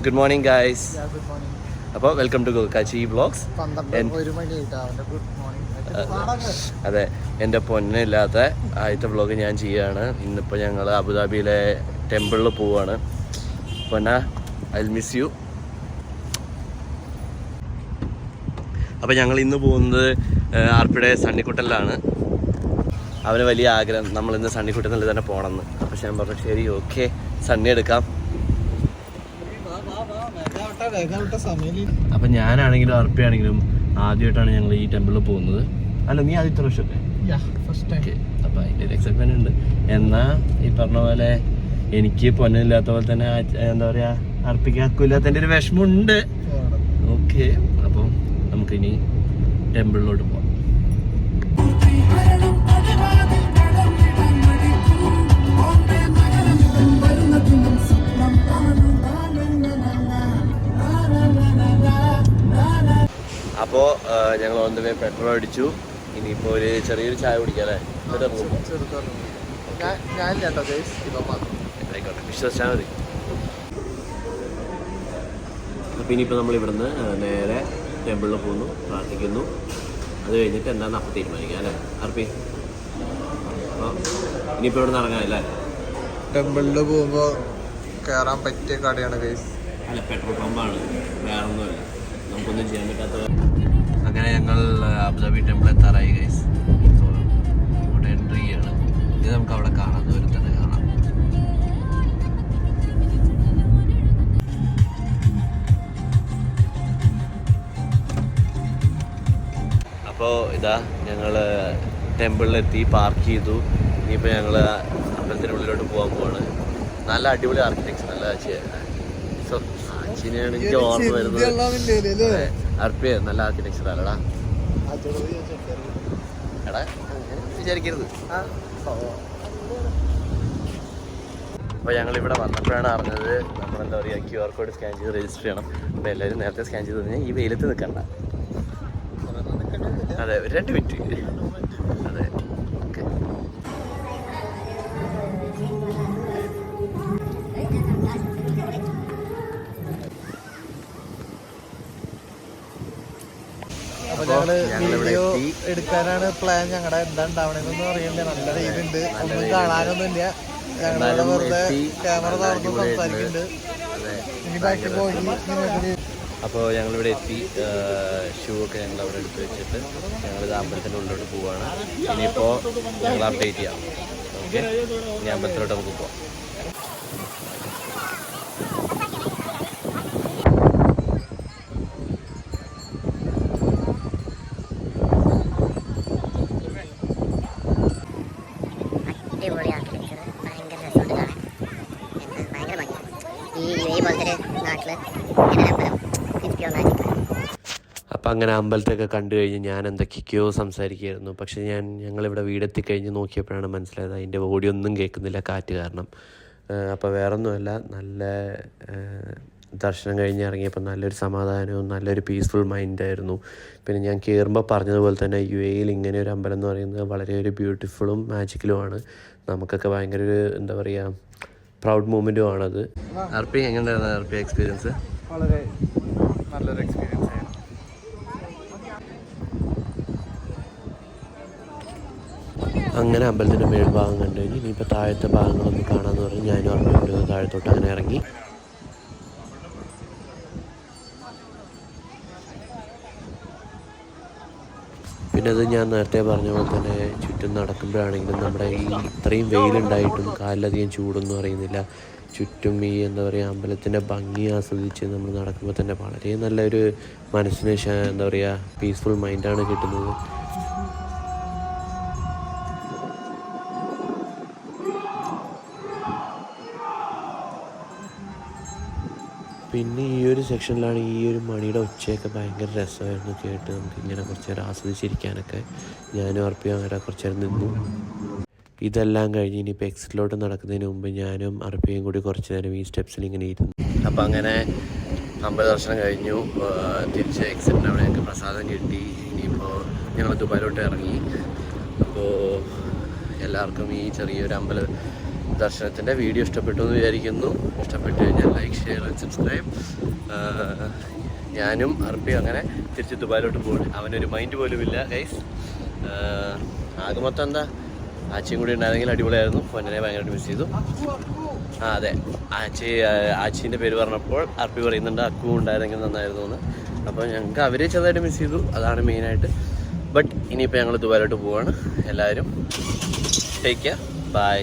Good morning guys. Good morning. അപ്പോൾ welcome to കാച്ചി vlogs. 1 മണിയായിട്ടാ അവൻ്റെ ഗുഡ് മോർണിംഗ്. അതെ, എൻ്റെ പൊന്നില്ലാത്ത ആദ്യത്തെ വ്ളോഗ് ഞാൻ ചെയ്യുകയാണ്. ഇന്നിപ്പോൾ ഞങ്ങൾ അബുദാബിയിലെ ടെമ്പിളിൽ പോവുകയാണ്. പൊന്ന ഐ മിസ് യു. അപ്പോൾ ഞങ്ങൾ ഇന്ന് പോകുന്നത് ആർപ്പിയുടെ സണ്ണിക്കുട്ടനിലാണ്. അവന് വലിയ ആഗ്രഹം നമ്മളിന്ന് സണ്ണിക്കുട്ടനിൽ തന്നെ പോകണമെന്ന്. പക്ഷെ ഞാൻ പറഞ്ഞു ശരി ഓക്കെ സണ്ണി എടുക്കാം. അപ്പം ഞാനാണെങ്കിലും അർപ്പിയാണെങ്കിലും ആദ്യമായിട്ടാണ് ഞങ്ങൾ ഈ ടെമ്പിളിൽ പോകുന്നത്. അല്ല, നീ ആദ്യത്തെ വർഷമല്ലേ? ഓക്കെ. അപ്പം അതിൻ്റെ ഒരു എക്സൈറ്റ്മെൻ്റ് ഉണ്ട്. എന്നാൽ ഈ പറഞ്ഞ പോലെ എനിക്ക് പൊന്നില്ലാത്ത പോലെ തന്നെ എന്താ പറയുക, അർപ്പിക്ക് അക്കില്ലാത്തതിൻ്റെ ഒരു വിഷമമുണ്ട്. ഓക്കെ, അപ്പം നമുക്കിനി ടെമ്പിളിലോട്ട് പോകാം. അപ്പോൾ ഞങ്ങൾ ഓൺ ദ വേ പെട്രോൾ അടിച്ചു. ഇനിയിപ്പോൾ ഒരു ചെറിയൊരു ചായ കുടിക്കാം അല്ലേ? ആയിക്കോട്ടെ, വിശ്വസിച്ചാൽ മതി. അപ്പോൾ ഇനിയിപ്പോൾ നമ്മൾ ഇവിടുന്ന് നേരെ ടെമ്പിളിൽ പോകുന്നു, പ്രാർത്ഥിക്കുന്നു. അത് കഴിഞ്ഞിട്ട് എന്താണെന്ന് അപ്പം തീരുമാനിക്കാം അല്ലേ അർപ്പി? അപ്പോൾ ഇനിയിപ്പോൾ ഇവിടെ നിന്ന് ഇറങ്ങാം അല്ലേ? ടെമ്പിളിൽ പോകുമ്പോൾ കയറാൻ പറ്റിയ കടയാണ് ഗൈസ്. അല്ല, പെട്രോൾ പമ്പാണ്, വേറെ ഒന്നുമല്ല. നമുക്കൊന്നും ചെയ്യാൻ പറ്റാത്ത. അങ്ങനെ ഞങ്ങൾ അബുദാബി ടെമ്പിൾ എത്താറായി ഗൈസ്. ഇപ്പോൾ ഇവിടെ എൻട്രി ചെയ്യാണ്. ഇത് നമുക്ക് അവിടെ കാണാം, ദൂരെ തന്നെ കാണാം. അപ്പോൾ ഇതാ ഞങ്ങൾ ടെമ്പിളിലെത്തി, പാർക്ക് ചെയ്തു. ഇനിയിപ്പോൾ ഞങ്ങൾ അമ്പലത്തിൻ്റെ ഉള്ളിലോട്ട് പോകാൻ പോവാണ്. നല്ല അടിപൊളി ആർക്കിടെക്ചർ, നല്ല ആച്ചിനെയാണ് എനിക്ക് ഓർമ്മ വരുന്നത്. അർപ്പിയ നല്ല ആർക്കിടെക്ചർ അല്ലടാ എടാ, വിചാരിക്കരുത്. അപ്പോൾ ഞങ്ങളിവിടെ വന്നപ്പോഴാണ് അറിഞ്ഞത് നമ്മളെന്താ പറയുക, QR കോഡ് സ്കാൻ ചെയ്ത് രജിസ്റ്റർ ചെയ്യണം. അപ്പോൾ എല്ലാവരും നേരത്തെ സ്കാൻ ചെയ്ത് കഴിഞ്ഞാൽ ഈ വെയിലത്ത് നിൽക്കണ്ട. അതെ, ഒരു 2 മിനിറ്റ്. അതെ, ഓക്കെ. വീഡിയോ എടുക്കാനാണ് പ്ലാൻ. ഞങ്ങളുടെ എന്താ ഉണ്ടാവണെന്നൊന്നും അറിയണ്ടേ. നല്ല രീതിയുണ്ട്, ഒന്നും കാണാനൊന്നുമില്ല. ഞങ്ങളുടെ വെറുതെ ക്യാമറ തുറന്ന് സംസാരിക്കുന്നുണ്ട്. ഇനി ബാക്കി പോയി. അപ്പോൾ ഞങ്ങളിവിടെ എത്തി. ഷൂ ഒക്കെ ഞങ്ങൾ അവിടെ എടുത്ത് വെച്ചിട്ട് ഞങ്ങളിത് അമ്പലത്തിൻ്റെ ഉള്ളിലോട്ട് പോവുകയാണ്. ഇനിയിപ്പോൾ ഞങ്ങൾ അപ്ഡേറ്റ് ചെയ്യാം. ഓക്കെ, ഇനി അമ്പലത്തിലോട്ട് നമുക്ക് പോവാം. അപ്പം അങ്ങനെ അമ്പലത്തൊക്കെ കണ്ടു കഴിഞ്ഞ് ഞാൻ എന്തൊക്കെയോ സംസാരിക്കുകയായിരുന്നു. പക്ഷേ ഞങ്ങളിവിടെ വീടെത്തിക്കഴിഞ്ഞ് നോക്കിയപ്പോഴാണ് മനസ്സിലായത് അതിൻ്റെ ഓഡിയോ ഒന്നും കേൾക്കുന്നില്ല, കാറ്റ് കാരണം. അപ്പോൾ വേറൊന്നുമല്ല, നല്ല ദർശനം കഴിഞ്ഞ് ഇറങ്ങിയപ്പോൾ നല്ലൊരു സമാധാനവും നല്ലൊരു പീസ്ഫുൾ മൈൻഡായിരുന്നു. പിന്നെ ഞാൻ കയറുമ്പോൾ പറഞ്ഞതുപോലെ തന്നെ UAE ഇങ്ങനെ ഒരു അമ്പലം എന്ന് പറയുന്നത് വളരെ ഒരു ബ്യൂട്ടിഫുള്ളും മാജിക്കലുമാണ്. നമുക്കൊക്കെ ഭയങ്കര ഒരു എന്താ പറയുക, പ്രൗഡ് മൂമെൻറ്റും ആണത്. അർപ്പി എങ്ങനെയായിരുന്നു അർപ്പി എക്സ്പീരിയൻസ്? വളരെ നല്ലൊരു എക്സ്പീരിയൻസ് ആയിരുന്നു. അങ്ങനെ അമ്പലത്തിൻ്റെ മേൽഭാഗം കണ്ടു കഴിഞ്ഞ് ഇനിയിപ്പോൾ താഴത്തെ ഭാഗങ്ങളൊന്നും കാണാമെന്ന് പറഞ്ഞ് ഞാനും അർപ്പിയോട് താഴത്തോട്ട് അങ്ങനെ ഇറങ്ങി. പിന്നെ അത് ഞാൻ നേരത്തെ പറഞ്ഞ പോലെ തന്നെ ചുറ്റും നടക്കുമ്പോഴാണെങ്കിലും നമ്മുടെ ഈ ഇത്രയും വെയിലുണ്ടായിട്ടും കാലിലധികം ചൂടൊന്നും അറിയുന്നില്ല. ചുറ്റും ഈ എന്താ പറയുക, അമ്പലത്തിൻ്റെ ഭംഗി ആസ്വദിച്ച് നമ്മൾ നടക്കുമ്പോൾ തന്നെ വളരെ നല്ലൊരു മനസ്സിന് എന്താ പറയുക, പീസ്ഫുൾ മൈൻഡാണ് കിട്ടുന്നത്. പിന്നെ ഈ ഒരു സെക്ഷനിലാണ് ഈ ഒരു മണിയുടെ ഒച്ചയൊക്കെ ഭയങ്കര രസമായിരുന്നു കേട്ട്. നമുക്കിങ്ങനെ കുറച്ച് നേരം ആസ്വദിച്ചിരിക്കാനൊക്കെ ഞാനും അർപ്പിയും അങ്ങനെ കുറച്ച് നേരം നിന്നു. ഇതെല്ലാം കഴിഞ്ഞ് ഇനിയിപ്പോൾ എക്സിറ്റിലോട്ട് നടക്കുന്നതിന് മുമ്പ് ഞാനും അർപ്പിയും കൂടി കുറച്ച് നേരം ഈ സ്റ്റെപ്സിൽ ഇങ്ങനെ ഇരുന്നു. അപ്പോൾ അങ്ങനെ അമ്പല ദർശനം കഴിഞ്ഞു. തിരിച്ച് എക്സിറ്റിന് അവിടെ ഞങ്ങൾക്ക് പ്രസാദം കിട്ടി. ഇനിയിപ്പോൾ ഞങ്ങൾ ദുബായിലോട്ട് ഇറങ്ങി. അപ്പോൾ എല്ലാവർക്കും ഈ ചെറിയൊരു ദർശനത്തിൻ്റെ വീഡിയോ ഇഷ്ടപ്പെട്ടു എന്ന് വിചാരിക്കുന്നു. ഇഷ്ടപ്പെട്ടു കഴിഞ്ഞാൽ ലൈക്ക്, ഷെയർ ആൻഡ് സബ്സ്ക്രൈബ്. ഞാനും അർപ്പിയും അങ്ങനെ തിരിച്ച് ദുബായിലോട്ട് പോകും. അവനൊരു മൈൻഡ് പോലും ഇല്ല ഗൈസ്. ആകെ മൊത്തം എന്താ, ആച്ചിയും കൂടി ഉണ്ടായിരുന്നെങ്കിൽ അടിപൊളിയായിരുന്നു. പൊന്നനെ ഭയങ്കരമായിട്ട് മിസ് ചെയ്തു. അതെ, ആച്ചീൻ്റെ പേര് പറഞ്ഞപ്പോൾ അർപ്പി പറയുന്നുണ്ട് അക്കു ഉണ്ടായിരുന്നെങ്കിൽ നന്നായിരുന്നു എന്ന്. അപ്പോൾ ഞങ്ങൾക്ക് അവരെ ചെറുതായിട്ട് മിസ് ചെയ്തു, അതാണ് മെയിനായിട്ട്. ബട്ട് ഇനിയിപ്പോൾ ഞങ്ങൾ ദുബായിലോട്ട് പോവാണ്. എല്ലാവരും ടേക്ക് കെയർ, ബൈ.